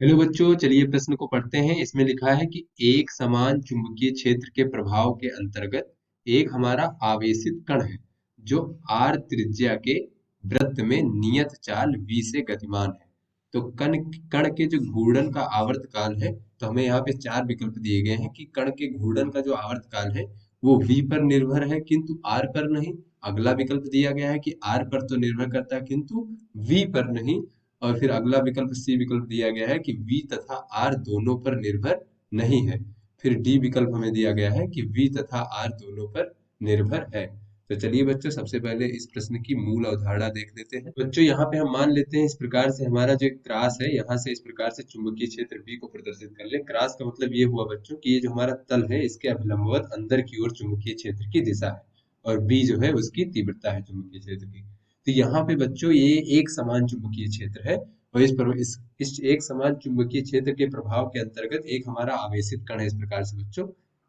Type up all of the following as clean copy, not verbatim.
Hello बच्चों, चलिए प्रश्न को पढ़ते हैं। इसमें लिखा है कि एक समान चुंबकीय क्षेत्र के प्रभाव के अंतर्गत एक हमारा आवेशित कण है जो आर त्रिज्या के वृत्त में नियत चाल v से गतिमान है। तो कण कण के जो घूर्णन का आवर्त काल है, तो हमें यहाँ पे चार विकल्प दिए गए हैं कि कण के घूर्णन का जो आवर्त काल है वो v पर निर्भर है किंतु r पर नहीं। अगला विकल्प दिया गया है कि r पर तो निर्भर करता है किंतु v पर नहीं। और फिर अगला विकल्प सी विकल्प दिया गया है कि V तथा R दोनों पर निर्भर नहीं है। फिर डी विकल्प हमें दिया गया है कि V तथा R दोनों पर निर्भर है। तो चलिए बच्चों, सबसे पहले इस प्रश्न की मूल अवधारणा देख लेते हैं। बच्चों, यहाँ पे हम मान लेते हैं इस प्रकार से हमारा जो एक त्रास है, यहाँ से इस प्रकार से चुंबकीय क्षेत्र B को प्रदर्शित कर ले। क्रॉस का मतलब ये हुआ बच्चों कि ये जो हमारा तल है इसके अभिलंबवत अंदर की ओर चुंबकीय क्षेत्र की दिशा है, और B जो है उसकी तीव्रता है चुंबकीय क्षेत्र की। तो यहाँ पे बच्चों ये एक समान चुंबकीय क्षेत्र है, और इस एक समान चुंबकीय क्षेत्र के प्रभाव के अंतर्गत एक हमारा आवेशित कण है इस प्रकार से बच्चों।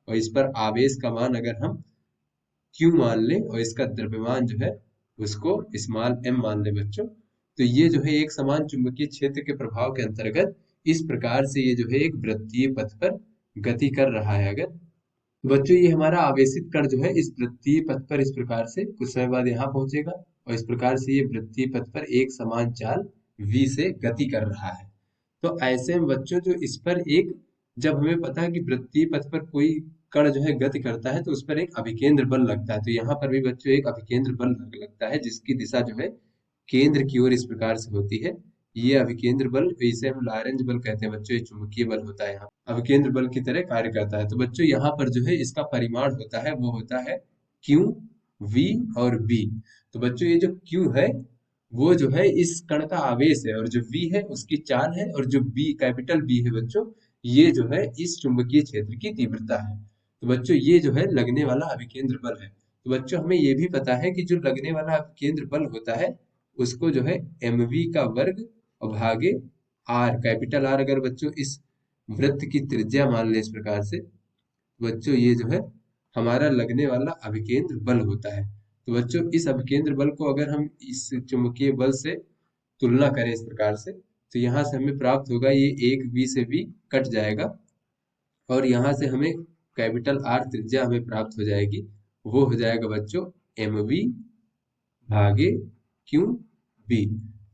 और इस पर आवेश का मान अगर हम Q मान लें और इसका द्रव्यमान जो है उसको स्मॉल m मान लें बच्चों, तो ये जो है एक समान चुंबकीय क्षेत्र के प्रभाव के अंतर्गत इस प्रकार से ये जो है एक वृत्तीय पथ पर गति कर रहा है। अगर बच्चों ये हमारा आवेशित कण जो है इस वृत्तीय पथ पर इस प्रकार से कुछ समय बाद यहाँ पहुंचेगा, और इस प्रकार से ये वृत्तीय पथ पर एक समान चाल v से गति कर रहा है। तो ऐसे में बच्चों जो इस पर एक, जब हमें पता है कि वृत्तीय पथ पर कोई कण जो है गति करता है तो उस पर एक अभिकेंद्र बल लगता है। तो यहाँ पर भी बच्चों एक अभिकेंद्र बल लगता है जिसकी दिशा जो है केंद्र की ओर इस प्रकार से होती है। ये अभिकेंद्र बल, इसे हम लॉरेंज बल कहते हैं बच्चों। ये चुंबकीय बल होता है, यहाँ अभिकेंद्र बल की तरह कार्य करता है। तो बच्चों यहाँ पर जो है इसका परिमाण होता है वो होता है Q, V और B। तो बच्चों ये जो Q है वो जो है इस कण का आवेश है, और जो V है उसकी चाल है, और जो B कैपिटल B है बच्चों ये जो है इस चुंबकीय क्षेत्र की तीव्रता है। तो बच्चों ये जो है लगने वाला अभिकेंद्र बल है। तो बच्चों हमें ये भी पता है कि जो लगने वाला अभिकेंद्र बल होता है उसको जो है mv का वर्ग और भागे r, कैपिटल R अगर बच्चों इस वृत्त की त्रिज्या मान ले इस प्रकार से, बच्चों ये जो है हमारा लगने वाला अभिकेंद्र बल होता है। तो बच्चों इस अभिकेंद्र बल को अगर हम इस चुंबकीय बल से तुलना करें इस प्रकार से, तो यहाँ से हमें प्राप्त होगा ये एक बी से बी कट जाएगा, और यहाँ से हमें कैपिटल आर त्रिज्या हमें प्राप्त हो जाएगी। वो हो जाएगा बच्चों एम बी भागे क्यू बी।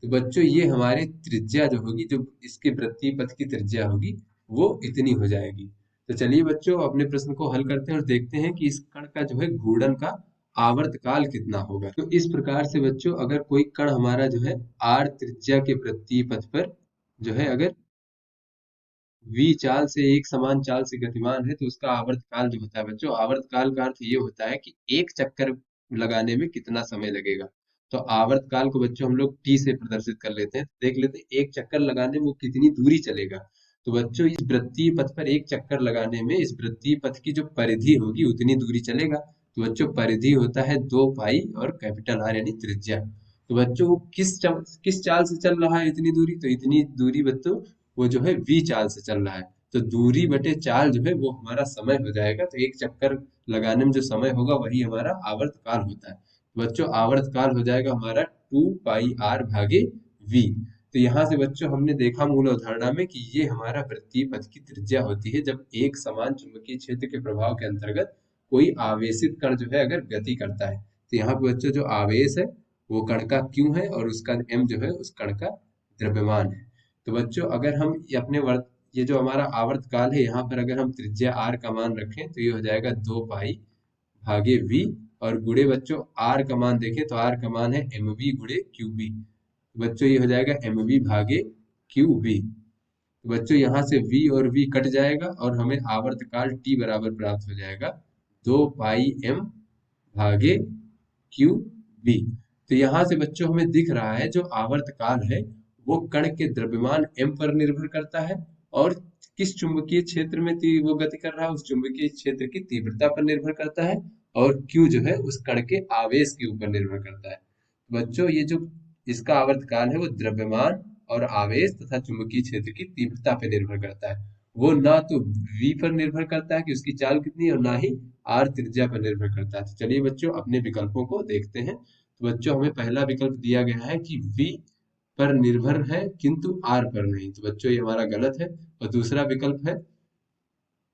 तो बच्चों ये हमारे त्रिज्या जो होगी, जो इसके वृत्तीय पथ की त्रिज्या होगी वो इतनी हो जाएगी। तो चलिए बच्चों अपने प्रश्न को हल करते हैं और देखते हैं कि इस कण का जो है घूर्णन का आवर्त काल कितना होगा। तो इस प्रकार से बच्चों अगर कोई कण हमारा जो है आर त्रिज्या के वृत्तीय पथ पर जो है अगर v चाल से एक समान चाल से गतिमान है, तो उसका आवर्त काल जो होता है बच्चों, आवर्त काल का अर्थ ये होता है कि एक चक्कर लगाने में कितना समय लगेगा। तो आवर्त काल को बच्चों हम लोग t से प्रदर्शित कर लेते हैं। देख लेते हैं एक चक्कर लगाने में वो कितनी दूरी चलेगा। तो बच्चों इस वृत्तीय पथ पर एक चक्कर लगाने में इस वृत्तीय पथ की जो परिधि होगी उतनी दूरी चलेगा। तो बच्चों परिधि होता है 2 पाई और कैपिटल आर यानी त्रिज्या। तो बच्चों वो किस चाल से चल रहा है इतनी दूरी, तो इतनी दूरी बच्चों वो जो है v चाल से चल रहा है। तो दूरी बटे चाल जो है वो हमारा समय हो जाएगा। तो एक चक्कर लगाने में जो समय होगा वही हमारा आवर्त काल होता है। बच्चों आवर्त काल हो जाएगा हमारा 2 पाई r भागे v। तो यहाँ से बच्चों हमने देखा मूल अवधारणा में कि ये हमारा वृत्तीय पथ की त्रिज्या होती है जब एक समान चुंबकीय क्षेत्र के प्रभाव के अंतर्गत कोई आवेशित कण जो है अगर गति करता है। तो यहाँ पे बच्चों जो आवेश है वो कण का क्यू है, और उसका m जो है उस कण का द्रव्यमान है। तो बच्चों अगर हम ये जो हमारा आवर्त काल है यहाँ पर अगर हम त्रिज्या r का मान रखें तो ये हो जाएगा 2 पाई भागे v, और गुणे बच्चों r का मान देखें तो r का मान है एम वी गुणे क्यू बी। बच्चों ये हो जाएगा एम वी भागे क्यू बी। तो बच्चों यहाँ से v और v कट जाएगा और हमें आवर्त काल t बराबर प्राप्त हो जाएगा 2 पाई m भागे क्यू बी। तो यहाँ से बच्चों हमें दिख रहा है जो आवर्त काल है वो कण के द्रव्यमान m पर निर्भर करता है, और किस चुंबकीय क्षेत्र में वो गति कर रहा है उस चुंबकीय क्षेत्र की तीव्रता पर निर्भर करता है, और q जो है उस कण के आवेश के ऊपर निर्भर करता है। बच्चों ये जो इसका आवर्त काल है वो द्रव्यमान और आवेश तथा चुंबकीय क्षेत्र की तीव्रता पर निर्भर करता है। वो ना तो v पर निर्भर करता है कि उसकी चाल कितनी है, और ना ही r त्रिज्या पर निर्भर करता है। तो चलिए बच्चों अपने विकल्पों को देखते हैं। तो बच्चों हमें पहला विकल्प दिया गया है कि v पर निर्भर है किंतु आर पर नहीं, तो बच्चों ये हमारा गलत है। और दूसरा विकल्प है,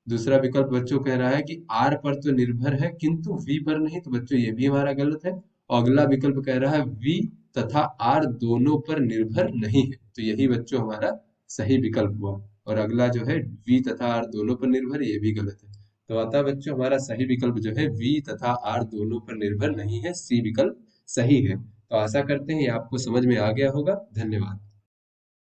दूसरा विकल्प बच्चों कह रहा है कि आर पर तो निर्भर है किंतु वी पर नहीं, तो बच्चों ये भी हमारा गलत है। और अगला विकल्प कह रहा है वी तथा आर दोनों पर निर्भर नहीं है, तो यही बच्चों हमारा सही विकल्प हुआ। और अगला जो है वी तथा आर दोनों पर निर्भर, ये भी गलत है। तो अतः बच्चों हमारा सही विकल्प जो है वी तथा आर दोनों पर निर्भर नहीं है, सी विकल्प सही है। तो आशा करते हैं ये आपको समझ में आ गया होगा। धन्यवाद।